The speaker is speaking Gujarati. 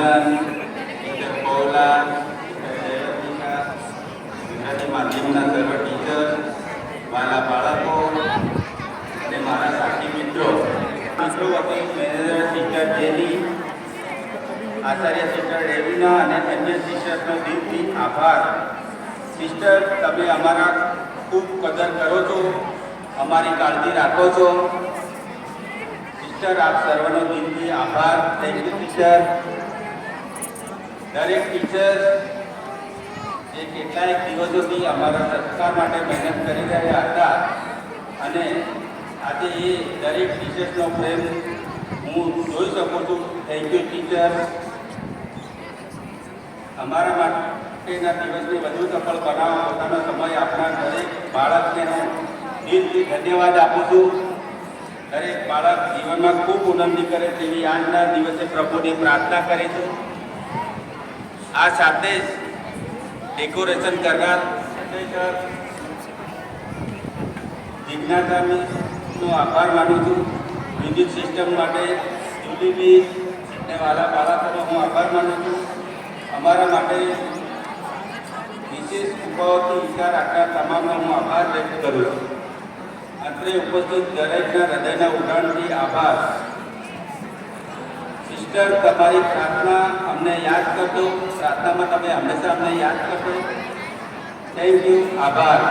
મિલન, ટીચર પૌલા, જયવંતિકા, ગુજરાતી માધ્યમના સર્વ ટીચર, મારા બાળકો અને મારા સાથી મિત્રો વતી મેનેજર ટીચર જેની, આચાર્ય સિસ્ટર રેવીના અને અન્ય શિક્ષકનો દિલથી આભાર. સિસ્ટર, તમે અમારા ખૂબ કદર કરો છો, અમારી કાળજી રાખો છો. સિસ્ટર, આપ સર્વનો દિલથી આભાર. Thank you sister. દરેક ટીચર જે કેટલાય દિવસોથી અમારા સંસ્કાર માટે મહેનત કરી રહ્યા હતા અને આજે એ દરેક ટીચર્સનો પ્રેમ હું જોઈ શકું છું. Thank you teacher. અમારા માટેના દિવસને વધુ સફળ બનાવવા પોતાનો સમય આપનાર દરેક બાળકને હું દિલથી ધન્યવાદ આપું છું. દરેક બાળક જીવનમાં ખૂબ ઉન્નતિ કરે તેવી આજના દિવસે પ્રભુની પ્રાર્થના કરીશું. આ સાથે જ ડેકોરેશન કરનાર જિજ્ઞાસાનો આભાર માનું છું. મ્યુઝિક સિસ્ટમ માટે જુલીબી અને વાલા બાળકોનો હું આભાર માનું છું. અમારા માટે વિશેષ કૃપાઓથી વિચાર રાખનાર તમામનો હું આભાર વ્યક્ત કરું છું. અત્રે ઉપસ્થિત દરેકના હૃદયના ઉડાણથી આભાર. સિસ્ટર, તમારી પ્રાર્થના અમને યાદ કરજો. પ્રાર્થનામાં તમે હંમેશા અમને યાદ કરજો. Thank you. આભાર.